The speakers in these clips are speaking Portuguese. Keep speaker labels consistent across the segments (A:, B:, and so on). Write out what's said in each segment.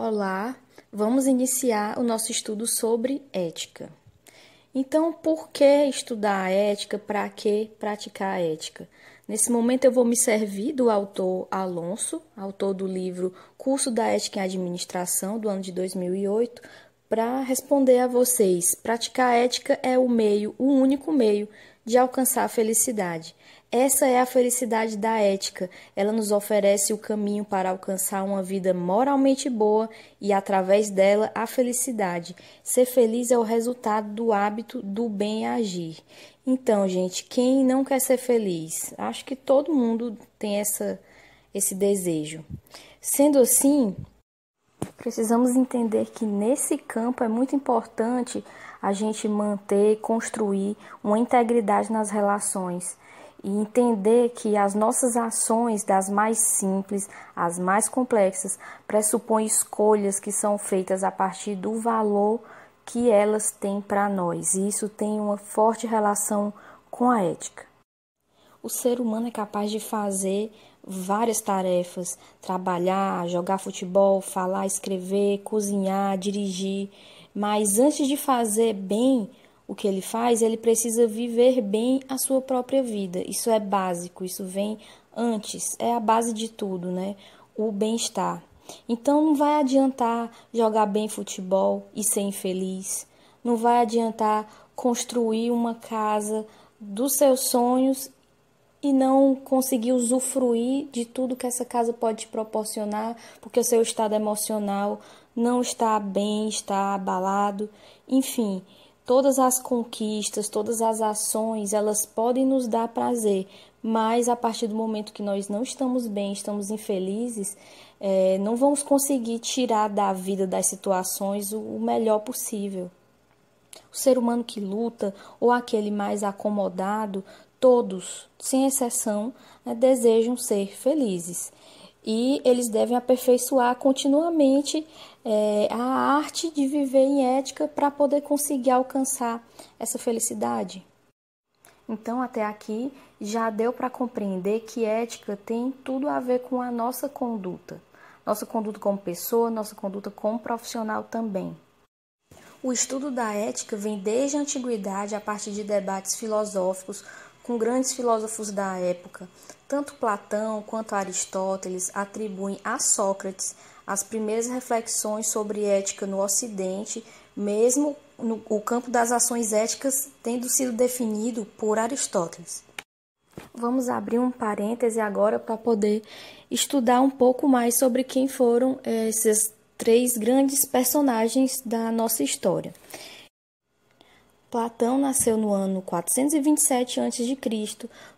A: Olá, vamos iniciar o nosso estudo sobre ética. Então, por que estudar a ética? Para que praticar a ética? Nesse momento eu vou me servir do autor Alonso, autor do livro Curso da Ética em Administração, do ano de 2008, para responder a vocês. Praticar a ética é o único meio de alcançar a felicidade. Essa é a felicidade da ética. Ela nos oferece o caminho para alcançar uma vida moralmente boa e, através dela, a felicidade. Ser feliz é o resultado do hábito do bem agir. Então, gente, quem não quer ser feliz? Acho que todo mundo tem esse desejo. Sendo assim, precisamos entender que nesse campo é muito importante a gente manter, construir uma integridade nas relações e entender que as nossas ações, das mais simples às mais complexas, pressupõem escolhas que são feitas a partir do valor que elas têm para nós. E isso tem uma forte relação com a ética. O ser humano é capaz de fazer várias tarefas, trabalhar, jogar futebol, falar, escrever, cozinhar, dirigir, mas antes de fazer bem o que ele faz, ele precisa viver bem a sua própria vida. Isso é básico, isso vem antes, é a base de tudo, né? O bem-estar. Então não vai adiantar jogar bem futebol e ser infeliz, não vai adiantar construir uma casa dos seus sonhos e não conseguir usufruir de tudo que essa casa pode te proporcionar, porque o seu estado emocional não está bem, está abalado. Enfim, todas as conquistas, todas as ações, elas podem nos dar prazer, mas a partir do momento que nós não estamos bem, estamos infelizes, não vamos conseguir tirar da vida, das situações, o melhor possível. O ser humano que luta, ou aquele mais acomodado, todos, sem exceção, desejam ser felizes. E eles devem aperfeiçoar continuamente a arte de viver em ética para poder conseguir alcançar essa felicidade. Então, até aqui, já deu para compreender que ética tem tudo a ver com a nossa conduta. Nossa conduta como pessoa, nossa conduta como profissional também. O estudo da ética vem desde a antiguidade a partir de debates filosóficos com grandes filósofos da época. Tanto Platão quanto Aristóteles atribuem a Sócrates as primeiras reflexões sobre ética no Ocidente, mesmo o campo das ações éticas tendo sido definido por Aristóteles. Vamos abrir um parêntese agora para poder estudar um pouco mais sobre quem foram esses três grandes personagens da nossa história. Platão nasceu no ano 427 a.C.,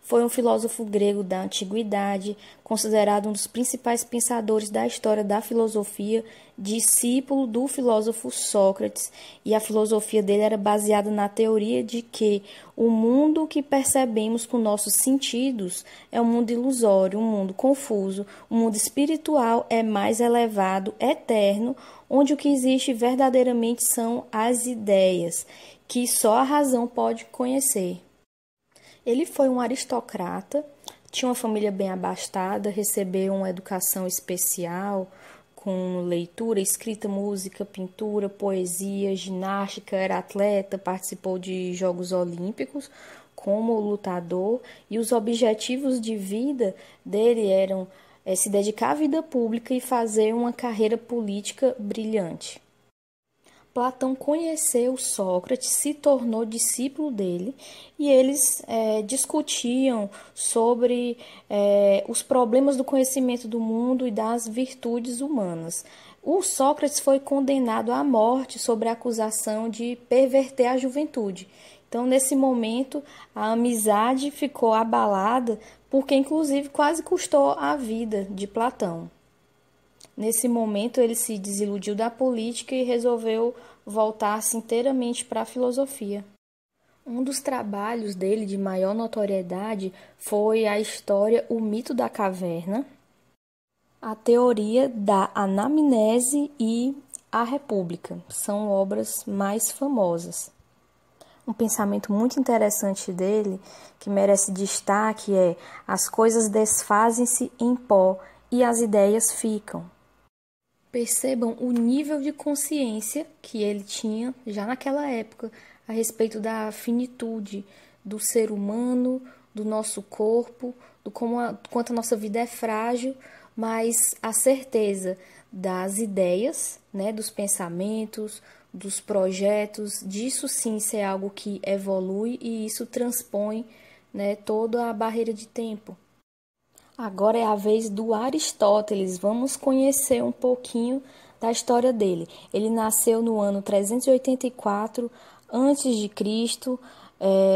A: foi um filósofo grego da antiguidade, considerado um dos principais pensadores da história da filosofia, discípulo do filósofo Sócrates, e a filosofia dele era baseada na teoria de que o mundo que percebemos com nossos sentidos é um mundo ilusório, um mundo confuso, o mundo espiritual é mais elevado, eterno, onde o que existe verdadeiramente são as ideias, que só a razão pode conhecer. Ele foi um aristocrata, tinha uma família bem abastada, recebeu uma educação especial, com leitura, escrita, música, pintura, poesia, ginástica, era atleta, participou de Jogos Olímpicos como lutador, e os objetivos de vida dele eram se dedicar à vida pública e fazer uma carreira política brilhante. Platão conheceu Sócrates, se tornou discípulo dele e eles discutiam sobre os problemas do conhecimento do mundo e das virtudes humanas. O Sócrates foi condenado à morte sob a acusação de perverter a juventude. Então, nesse momento, a amizade ficou abalada, porque inclusive quase custou a vida de Platão. Nesse momento, ele se desiludiu da política e resolveu voltar-se inteiramente para a filosofia. Um dos trabalhos dele de maior notoriedade foi a história O Mito da Caverna, a Teoria da Anamnese e A República. São obras mais famosas. Um pensamento muito interessante dele, que merece destaque, é: as coisas desfazem-se em pó e as ideias ficam. Percebam o nível de consciência que ele tinha já naquela época a respeito da finitude do ser humano, do nosso corpo, quanto a nossa vida é frágil, mas a certeza das ideias, né, dos pensamentos, dos projetos, disso sim ser algo que evolui e isso transpõe, né, toda a barreira de tempo. Agora é a vez do Aristóteles. Vamos conhecer um pouquinho da história dele. Ele nasceu no ano 384 antes de Cristo.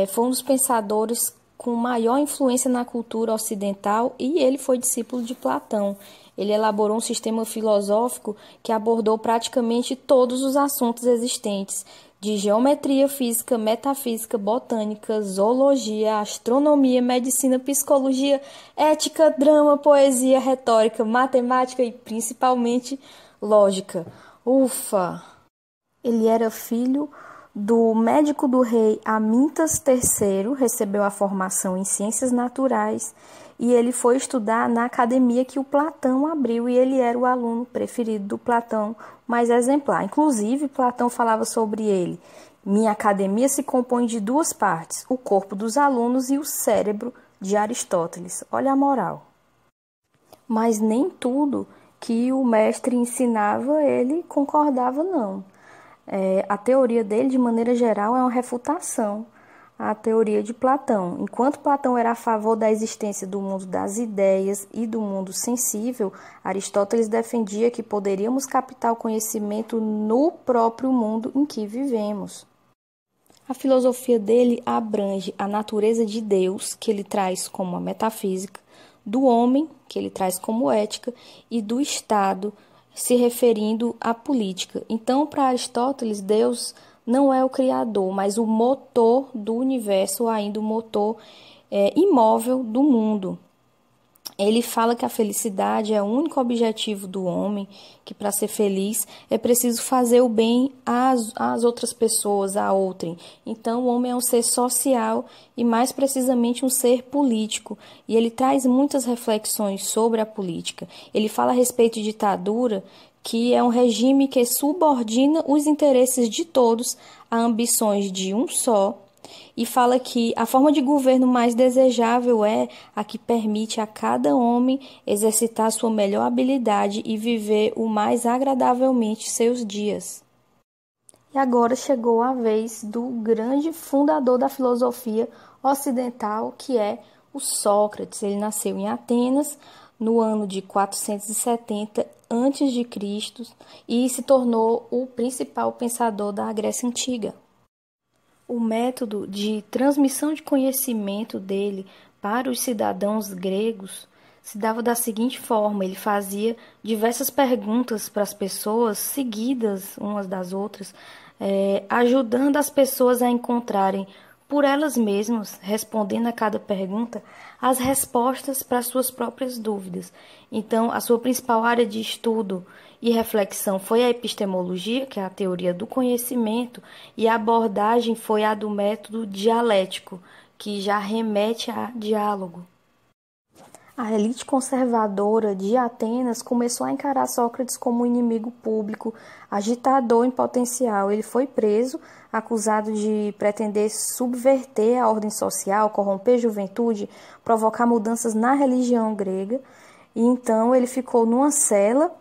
A: Foi um dos pensadores com maior influência na cultura ocidental e ele foi discípulo de Platão. Ele elaborou um sistema filosófico que abordou praticamente todos os assuntos existentes, de geometria, física, metafísica, botânica, zoologia, astronomia, medicina, psicologia, ética, drama, poesia, retórica, matemática e principalmente lógica. Ufa! Ele era filho do médico do rei Amintas III, recebeu a formação em ciências naturais e ele foi estudar na academia que o Platão abriu e ele era o aluno preferido do Platão, mais exemplar. Inclusive, Platão falava sobre ele: minha academia se compõe de duas partes, o corpo dos alunos e o cérebro de Aristóteles. Olha a moral. Mas nem tudo que o mestre ensinava ele concordava, não. A teoria dele, de maneira geral, é uma refutação à teoria de Platão. Enquanto Platão era a favor da existência do mundo das ideias e do mundo sensível, Aristóteles defendia que poderíamos captar o conhecimento no próprio mundo em que vivemos. A filosofia dele abrange a natureza de Deus, que ele traz como a metafísica, do homem, que ele traz como ética, e do Estado, se referindo à política. Então, para Aristóteles, Deus não é o criador, mas o motor do universo, ou ainda o motor imóvel do mundo. Ele fala que a felicidade é o único objetivo do homem, que para ser feliz é preciso fazer o bem às outras pessoas, a outrem. Então, o homem é um ser social e, mais precisamente, um ser político. E ele traz muitas reflexões sobre a política. Ele fala a respeito de ditadura, que é um regime que subordina os interesses de todos a ambições de um só, e fala que a forma de governo mais desejável é a que permite a cada homem exercitar sua melhor habilidade e viver o mais agradavelmente seus dias. E agora chegou a vez do grande fundador da filosofia ocidental, que é o Sócrates. Ele nasceu em Atenas no ano de 470 a.C. e se tornou o principal pensador da Grécia Antiga. O método de transmissão de conhecimento dele para os cidadãos gregos se dava da seguinte forma: ele fazia diversas perguntas para as pessoas, seguidas umas das outras, ajudando as pessoas a encontrarem por elas mesmas, respondendo a cada pergunta, as respostas para suas próprias dúvidas. Então, a sua principal área de estudo e reflexão foi a epistemologia, que é a teoria do conhecimento, e a abordagem foi a do método dialético, que já remete a diálogo. A elite conservadora de Atenas começou a encarar Sócrates como um inimigo público, agitador em potencial. Ele foi preso, acusado de pretender subverter a ordem social, corromper a juventude, provocar mudanças na religião grega. E então ele ficou numa cela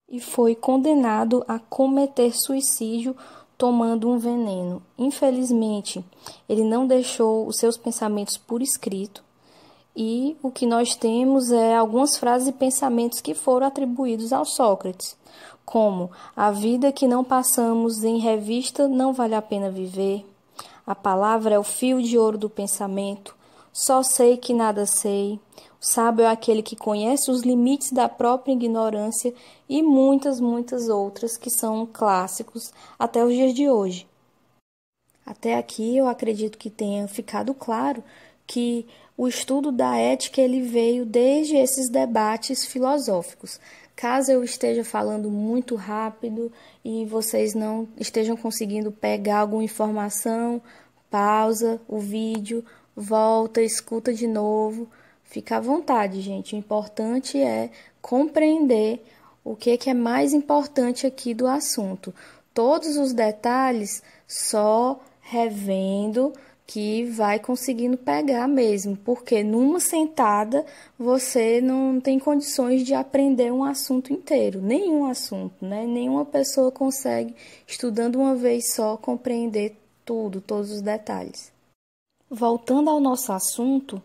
A: e foi condenado a cometer suicídio tomando um veneno. Infelizmente, ele não deixou os seus pensamentos por escrito. E o que nós temos é algumas frases e pensamentos que foram atribuídos ao Sócrates, como: a vida que não passamos em revista não vale a pena viver, a palavra é o fio de ouro do pensamento, só sei que nada sei, o sábio é aquele que conhece os limites da própria ignorância e muitas outras que são clássicos até os dias de hoje. Até aqui eu acredito que tenha ficado claro que o estudo da ética ele veio desde esses debates filosóficos. Caso eu esteja falando muito rápido e vocês não estejam conseguindo pegar alguma informação, pausa o vídeo, volta, escuta de novo. Fica à vontade, gente. O importante é compreender O que é mais importante aqui do assunto? Todos os detalhes só revendo que vai conseguindo pegar mesmo, porque numa sentada você não tem condições de aprender um assunto inteiro, nenhum assunto, né? Nenhuma pessoa consegue, estudando uma vez só, compreender tudo, todos os detalhes. Voltando ao nosso assunto,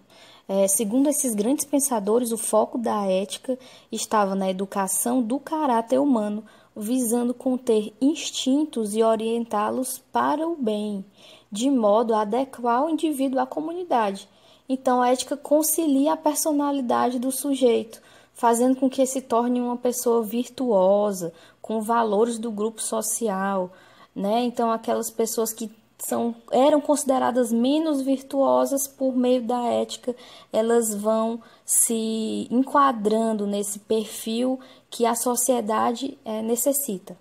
A: segundo esses grandes pensadores, o foco da ética estava na educação do caráter humano, visando conter instintos e orientá-los para o bem, de modo a adequar o indivíduo à comunidade. Então, a ética concilia a personalidade do sujeito, fazendo com que se torne uma pessoa virtuosa, com valores do grupo social, né? Então, aquelas pessoas que eram consideradas menos virtuosas por meio da ética, elas vão se enquadrando nesse perfil que a sociedade necessita.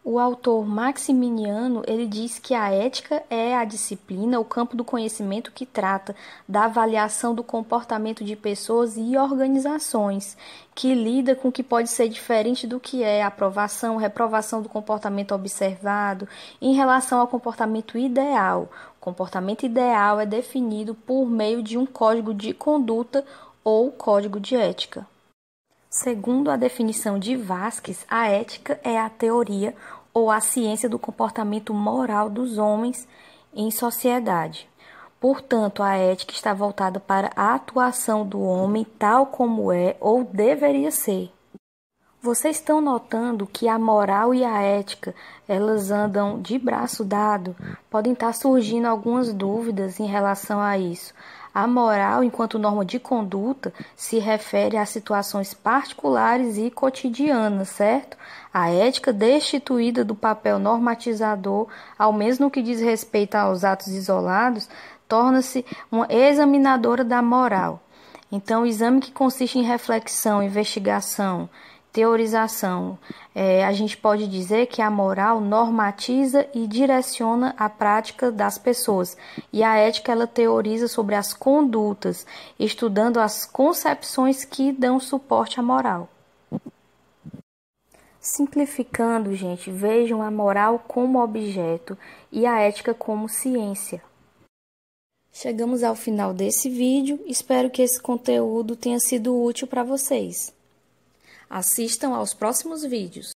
A: O autor Maximiano, ele diz que a ética é a disciplina, o campo do conhecimento que trata da avaliação do comportamento de pessoas e organizações, que lida com o que pode ser diferente do que é aprovação, reprovação do comportamento observado em relação ao comportamento ideal. O comportamento ideal é definido por meio de um código de conduta ou código de ética. Segundo a definição de Vasquez, a ética é a teoria ou a ciência do comportamento moral dos homens em sociedade. Portanto, a ética está voltada para a atuação do homem tal como é ou deveria ser. Vocês estão notando que a moral e a ética, elas andam de braço dado? Podem estar surgindo algumas dúvidas em relação a isso. A moral, enquanto norma de conduta, se refere a situações particulares e cotidianas, certo? A ética, destituída do papel normatizador, ao menos no que diz respeito aos atos isolados, torna-se uma examinadora da moral. Então, o exame que consiste em reflexão, investigação, teorização, a gente pode dizer que a moral normatiza e direciona a prática das pessoas, e a ética ela teoriza sobre as condutas, estudando as concepções que dão suporte à moral. Simplificando, gente, vejam a moral como objeto e a ética como ciência. Chegamos ao final desse vídeo, espero que esse conteúdo tenha sido útil para vocês. Assistam aos próximos vídeos.